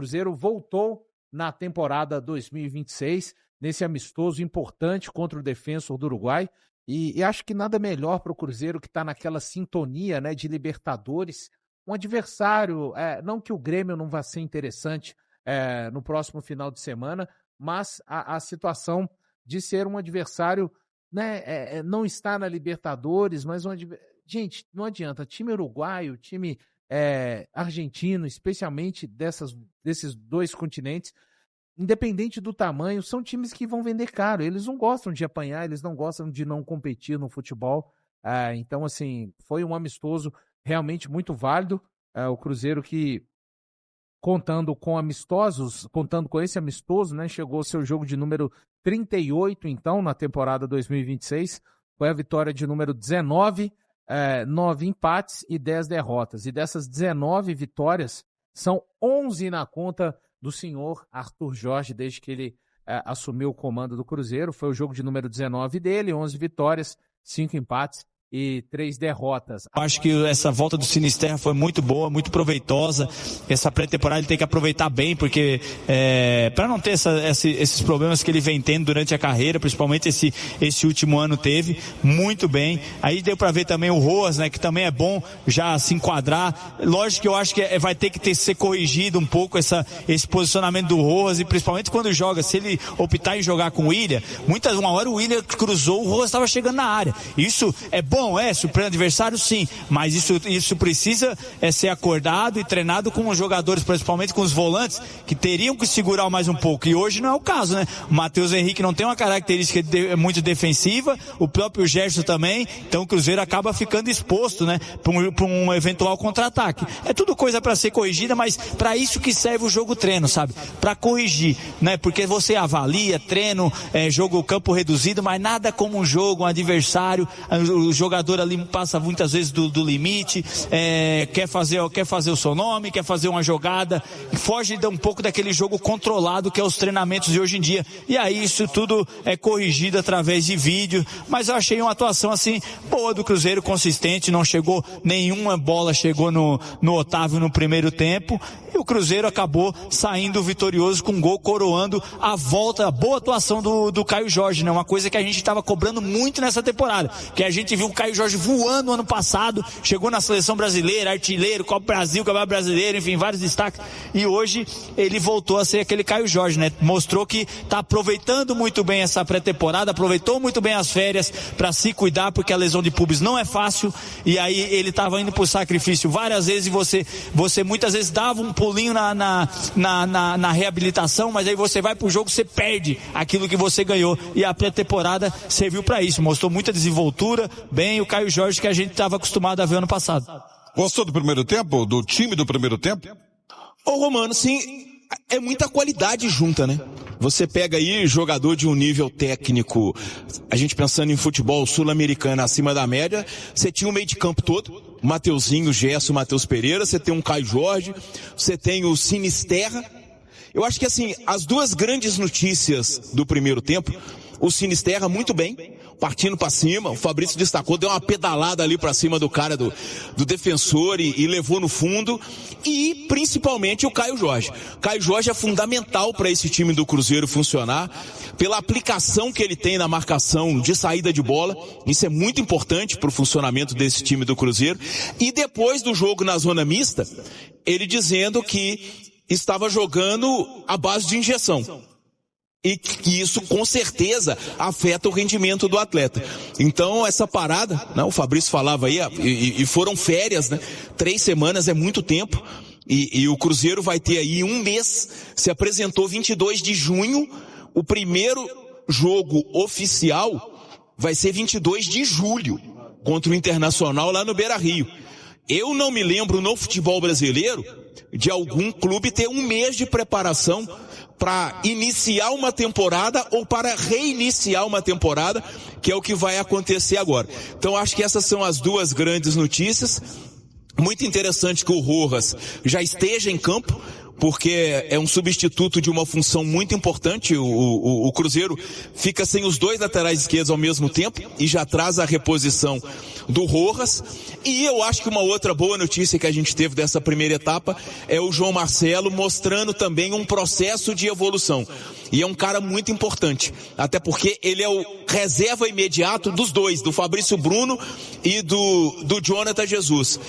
Cruzeiro voltou na temporada 2026, nesse amistoso importante contra o Defensor do Uruguai, e acho que nada melhor para o Cruzeiro, que está naquela sintonia, né, de Libertadores, um adversário, não que o Grêmio não vá ser interessante no próximo final de semana, mas a situação de ser um adversário, né, não está na Libertadores, mas gente, não adianta, time uruguaio, time argentino, especialmente desses dois continentes, independente do tamanho, são times que vão vender caro. Eles não gostam de apanhar, eles não gostam de não competir no futebol. Então, assim, foi um amistoso realmente muito válido. O Cruzeiro que, contando com esse amistoso, né, chegou ao seu jogo de número 38, então, na temporada 2026. Foi a vitória de número 19, 9 empates e 10 derrotas. E dessas 19 vitórias, são 11 na conta do senhor Arthur Jorge, desde que ele assumiu o comando do Cruzeiro. Foi o jogo de número 19 dele, 11 vitórias, 5 empates e 3 derrotas. Acho que essa volta do Sinisterra foi muito boa, muito proveitosa. Essa pré-temporada ele tem que aproveitar bem, porque para não ter esses problemas que ele vem tendo durante a carreira, principalmente esse último ano teve, muito bem. Aí deu para ver também o Rojas, né, que também é bom já se enquadrar. Lógico que eu acho que vai ter que ser corrigido um pouco esse posicionamento do Rojas, e principalmente quando joga, se ele optar em jogar com o William, uma hora o William cruzou, o Rojas estava chegando na área. Isso é bom, surpreende o adversário, sim, mas isso precisa ser acordado e treinado com os jogadores, principalmente com os volantes, que teriam que segurar mais um pouco, e hoje não é o caso, né? O Matheus Henrique não tem uma característica muito defensiva, o próprio Gerson também, então o Cruzeiro acaba ficando exposto, né, para um eventual contra-ataque. É tudo coisa para ser corrigida, mas para isso que serve o jogo-treino, sabe? Para corrigir, né? Porque você avalia, treino, jogo campo reduzido, mas nada como um jogo, um adversário, o jogador ali passa muitas vezes do limite, quer fazer o seu nome, quer fazer uma jogada, foge um pouco daquele jogo controlado que é os treinamentos de hoje em dia, e aí isso tudo é corrigido através de vídeo. Mas eu achei uma atuação assim boa do Cruzeiro, consistente, não chegou nenhuma bola, chegou no Otávio no primeiro tempo, e o Cruzeiro acabou saindo vitorioso com um gol, coroando a volta, a boa atuação do Caio Jorge, né? Uma coisa que a gente estava cobrando muito nessa temporada, que a gente viu o Caio Jorge voando no ano passado, chegou na seleção brasileira, artilheiro, Copa Brasil, Campeonato Brasileiro, enfim, vários destaques, e hoje ele voltou a ser aquele Caio Jorge, né? Mostrou que está aproveitando muito bem essa pré-temporada, aproveitou muito bem as férias para se cuidar, porque a lesão de pubis não é fácil, e aí ele estava indo por sacrifício várias vezes, e você muitas vezes dava um pulinho na reabilitação, mas aí você vai pro jogo, você perde aquilo que você ganhou, e a pré-temporada serviu para isso, mostrou muita desenvoltura, bem o Caio Jorge que a gente estava acostumado a ver ano passado. Gostou do primeiro tempo? Do time do primeiro tempo? Ô Romano, sim, é muita qualidade junta, né? Você pega aí jogador de um nível técnico, a gente pensando em futebol sul-americano acima da média, você tinha o meio de campo todo, Mateuzinho, Gerson, Matheus Pereira, você tem um Caio Jorge, você tem o Sinisterra. Eu acho que assim, as duas grandes notícias do primeiro tempo, o Sinisterra muito bem, partindo para cima, o Fabrício destacou, deu uma pedalada ali para cima do cara do defensor e levou no fundo, e principalmente o Caio Jorge. Caio Jorge é fundamental para esse time do Cruzeiro funcionar, pela aplicação que ele tem na marcação de saída de bola, isso é muito importante para o funcionamento desse time do Cruzeiro, e depois do jogo na zona mista, ele dizendo que estava jogando à base de injeção. E que isso com certeza afeta o rendimento do atleta. Então essa parada, né, o Fabrício falava aí, e foram férias, né? 3 semanas é muito tempo, e o Cruzeiro vai ter aí um mês, se apresentou 22 de junho, o primeiro jogo oficial vai ser 22 de julho, contra o Internacional lá no Beira-Rio. Eu não me lembro no futebol brasileiro de algum clube ter um mês de preparação para iniciar uma temporada ou para reiniciar uma temporada, que é o que vai acontecer agora. Então acho que essas são as duas grandes notícias. Muito interessante que o Rojas já esteja em campo, porque é um substituto de uma função muito importante. O Cruzeiro fica sem os dois laterais esquerdos ao mesmo tempo e já traz a reposição do Rojas. E eu acho que uma outra boa notícia que a gente teve dessa primeira etapa é o João Marcelo mostrando também um processo de evolução. E é um cara muito importante, até porque ele é o reserva imediato dos dois, do Fabrício Bruno e do Jonathan Jesus.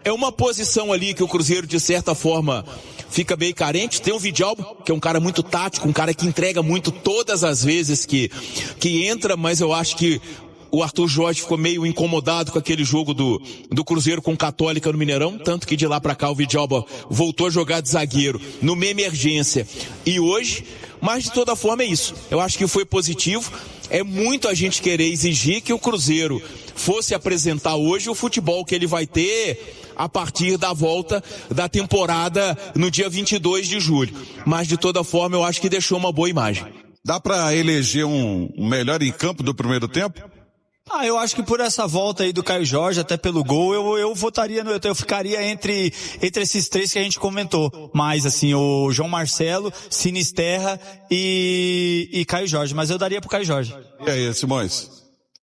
É uma posição ali que o Cruzeiro, de certa forma, fica bem carente. Tem o Vidalbo, que é um cara muito tático, um cara que entrega muito todas as vezes que entra, mas eu acho que o Arthur Jorge ficou meio incomodado com aquele jogo do Cruzeiro com Católica no Mineirão, tanto que de lá pra cá o Vidalbo voltou a jogar de zagueiro numa emergência e hoje, mas de toda forma é isso. Eu acho que foi positivo. É muito a gente querer exigir que o Cruzeiro fosse apresentar hoje o futebol que ele vai ter a partir da volta da temporada no dia 22 de julho. Mas de toda forma eu acho que deixou uma boa imagem. Dá pra eleger um melhor em campo do primeiro tempo? Eu acho que por essa volta aí do Caio Jorge, até pelo gol, eu votaria, eu ficaria entre esses três que a gente comentou. Mas, assim, o João Marcelo, Sinisterra e Caio Jorge. Mas eu daria pro Caio Jorge. E aí, Simões?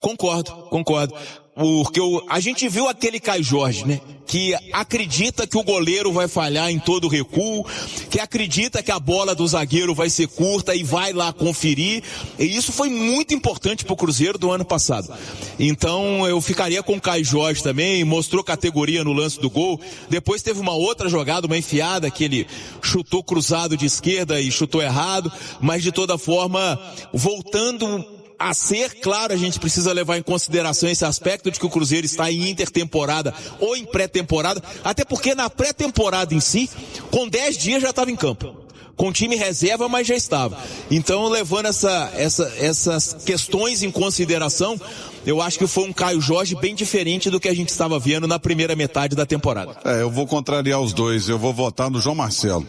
Concordo. Porque a gente viu aquele Caio Jorge, né? Que acredita que o goleiro vai falhar em todo o recuo, que acredita que a bola do zagueiro vai ser curta e vai lá conferir. E isso foi muito importante pro Cruzeiro do ano passado. Então eu ficaria com o Caio Jorge também, mostrou categoria no lance do gol. Depois teve uma outra jogada, uma enfiada, que ele chutou cruzado de esquerda e chutou errado. Mas de toda forma, voltando a ser, claro, a gente precisa levar em consideração esse aspecto de que o Cruzeiro está em intertemporada ou em pré-temporada, até porque na pré-temporada em si, com 10 dias já estava em campo. Com time reserva, mas já estava. Então, levando essas questões em consideração, eu acho que foi um Caio Jorge bem diferente do que a gente estava vendo na primeira metade da temporada. Eu vou contrariar os dois, eu vou votar no João Marcelo.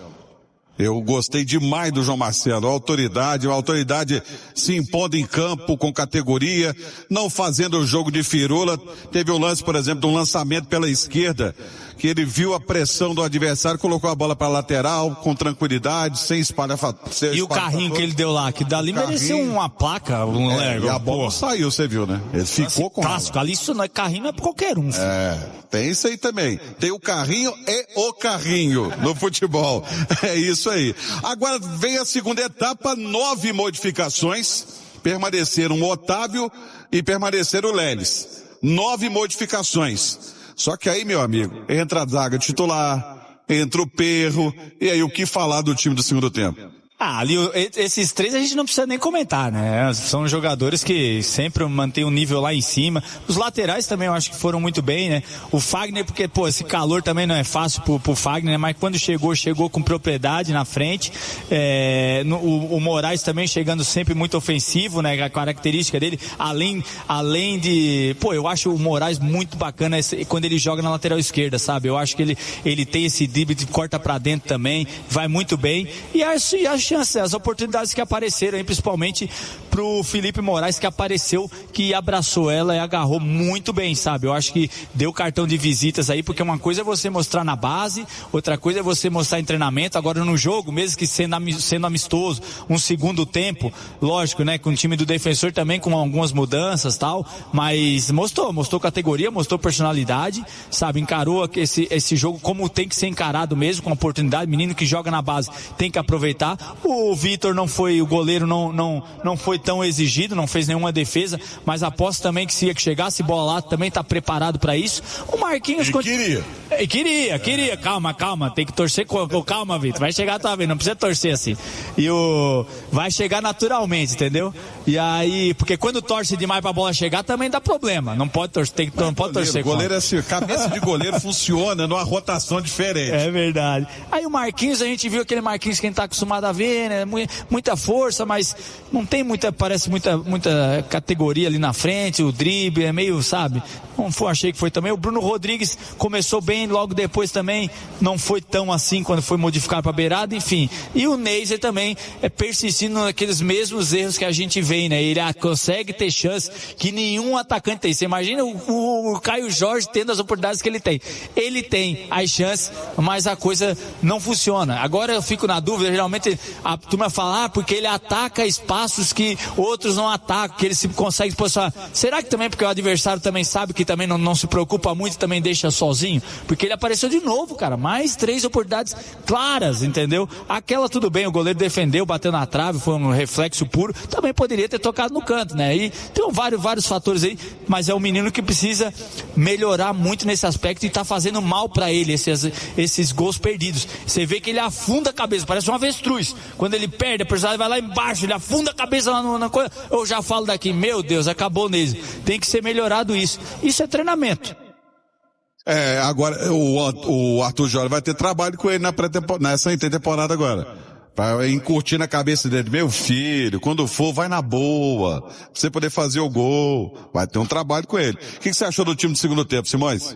Eu gostei demais do João Marcelo, a autoridade se impondo em campo com categoria, não fazendo o jogo de firula. Teve o lance, por exemplo, de um lançamento pela esquerda, que ele viu a pressão do adversário, colocou a bola para a lateral, com tranquilidade, sem espalhar. E o carrinho que ele deu lá, que dali mereceu uma placa, e a bola saiu, você viu, né? Ele ficou com clássico, ali isso não é carrinho, não é pra qualquer um. Tem isso aí também. Tem o carrinho e o carrinho no futebol. É isso aí. Agora vem a segunda etapa, 9 modificações. Permaneceram o Otávio e permaneceram o Leles. 9 modificações. Só que aí, meu amigo, entra a zaga titular, entra o Perro, e aí o que falar do time do segundo tempo? Ali, esses três a gente não precisa nem comentar, né? São jogadores que sempre mantêm o nível lá em cima. Os laterais também eu acho que foram muito bem, né? O Fagner, porque, esse calor também não é fácil pro Fagner, né? Mas quando chegou com propriedade na frente. O Moraes também chegando sempre muito ofensivo, né? A característica dele, além de... eu acho o Moraes muito bacana quando ele joga na lateral esquerda, sabe? Eu acho que ele tem esse drible de corta pra dentro também, vai muito bem. E as oportunidades que apareceram aí, principalmente pro Felipe Moraes, que apareceu, que abraçou ela e agarrou muito bem, sabe? Eu acho que deu cartão de visitas aí, porque uma coisa é você mostrar na base, outra coisa é você mostrar em treinamento. Agora no jogo, mesmo que sendo amistoso, um segundo tempo, lógico, né, com o time do Defensor também com algumas mudanças e tal, mas mostrou categoria, mostrou personalidade, sabe? Encarou esse jogo como tem que ser encarado mesmo, com oportunidade. Menino que joga na base tem que aproveitar. O Vitor o goleiro não foi tão exigido, não fez nenhuma defesa, mas aposto também que se chegasse bola lá, também tá preparado para isso. O Marquinhos... Queria. Calma, tem que torcer com calma, Vitor. Vai chegar, tá vendo? Não precisa torcer assim. Vai chegar naturalmente, entendeu? E aí, porque quando torce demais pra bola chegar, também dá problema. Não pode torcer, não pode torcer. Goleiro é assim, cabeça de goleiro funciona numa rotação diferente. É verdade. Aí o Marquinhos, a gente viu aquele Marquinhos que a gente tá acostumado a ver, né? Muita força, mas não tem parece muita categoria ali na frente, o drible é meio, sabe? achei que foi também. O Bruno Rodrigues começou bem, logo depois também não foi tão assim quando foi modificado para beirada, enfim. E o Neiser também persistindo naqueles mesmos erros que a gente vê, né? Ele consegue ter chance que nenhum atacante tem. Você imagina o Caio Jorge tendo as oportunidades que ele tem. Ele tem as chances, mas a coisa não funciona. Agora eu fico na dúvida, geralmente a turma fala, porque ele ataca espaços que outros não atacam, que ele se consegue posicionar. Será que também porque o adversário também sabe que também não se preocupa muito e também deixa sozinho? Porque ele apareceu de novo, cara, mais 3 oportunidades claras, entendeu? Aquela tudo bem, o goleiro defendeu, bateu na trave, foi um reflexo puro, também poderia ter tocado no canto, né? E tem vários fatores aí, mas é um menino que precisa melhorar muito nesse aspecto e tá fazendo mal pra ele esses gols perdidos. Você vê que ele afunda a cabeça, parece um avestruz. Quando ele perde, a pessoa vai lá embaixo, ele afunda a cabeça lá na coisa. Eu já falo daqui, meu Deus, acabou nele. Tem que ser melhorado isso. Isso é treinamento. Agora o Arthur Jorge vai ter trabalho com ele nessa intertemporada agora. Pra encurtir na cabeça dele, meu filho, quando for, vai na boa. Pra você poder fazer o gol. Vai ter um trabalho com ele. O que você achou do time do segundo tempo, Simões?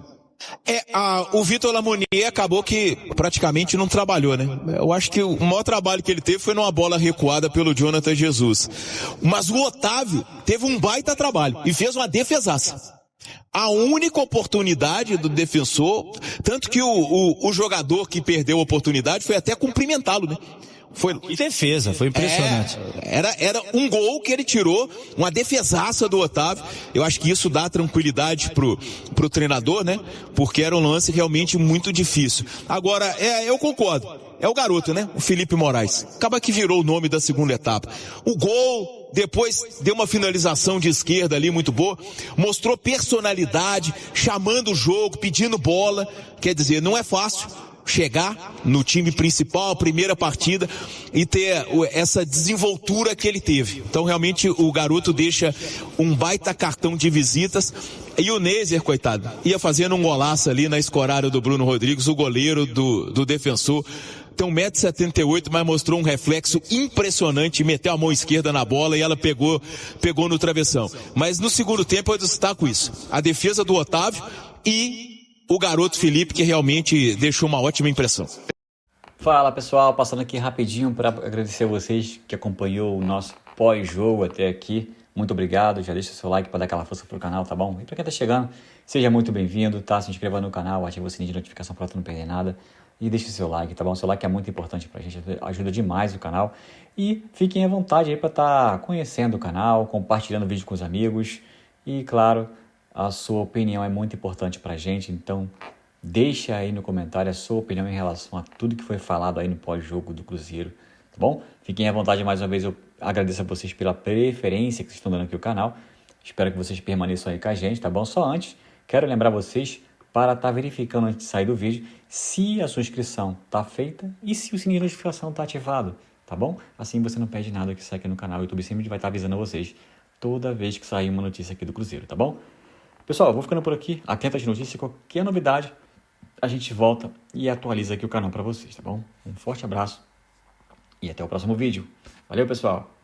O Vitor Lamonier acabou que praticamente não trabalhou, né? Eu acho que o maior trabalho que ele teve foi numa bola recuada pelo Jonathan Jesus. Mas o Otávio teve um baita trabalho e fez uma defesaça. A única oportunidade do defensor, tanto que o jogador que perdeu a oportunidade foi até cumprimentá-lo, né? Que defesa, foi impressionante. Era um gol que ele tirou, uma defesaça do Otávio. Eu acho que isso dá tranquilidade pro treinador, né? Porque era um lance realmente muito difícil. Agora, eu concordo. É o garoto, né? O Felipe Moraes. Acaba que virou o nome da segunda etapa. O gol, depois deu uma finalização de esquerda ali muito boa, mostrou personalidade, chamando o jogo, pedindo bola. Quer dizer, não é fácil chegar no time principal, a primeira partida, e ter essa desenvoltura que ele teve. Então realmente o garoto deixa um baita cartão de visitas. E o Neiser, coitado, ia fazendo um golaço ali na escorada do Bruno Rodrigues, o goleiro do defensor. Tem 1,78 m, mas mostrou um reflexo impressionante, meteu a mão esquerda na bola e ela pegou no travessão. Mas no segundo tempo eu destaco isso. A defesa do Otávio e o garoto Felipe, que realmente deixou uma ótima impressão. Fala pessoal, passando aqui rapidinho para agradecer a vocês que acompanhou o nosso pós-jogo até aqui. Muito obrigado, já deixa o seu like para dar aquela força pro canal, tá bom? E para quem tá chegando, seja muito bem-vindo, tá? Se inscreva no canal, ativa o sininho de notificação para tu não perder nada. E deixa o seu like, tá bom? O seu like é muito importante pra gente, ajuda demais o canal. E fiquem à vontade aí para estar conhecendo o canal, compartilhando o vídeo com os amigos. E claro, a sua opinião é muito importante pra gente, então deixa aí no comentário a sua opinião em relação a tudo que foi falado aí no pós-jogo do Cruzeiro, tá bom? Fiquem à vontade mais uma vez, eu agradeço a vocês pela preferência que vocês estão dando aqui ao canal. Espero que vocês permaneçam aí com a gente, tá bom? Só antes, quero lembrar vocês para estar verificando antes de sair do vídeo se a sua inscrição está feita e se o sininho de notificação está ativado, tá bom? Assim você não perde nada que sai aqui no canal, o YouTube sempre vai estar avisando a vocês toda vez que sair uma notícia aqui do Cruzeiro, tá bom? Pessoal, eu vou ficando por aqui, atento às notícias, qualquer novidade, a gente volta e atualiza aqui o canal para vocês, tá bom? Um forte abraço e até o próximo vídeo. Valeu, pessoal!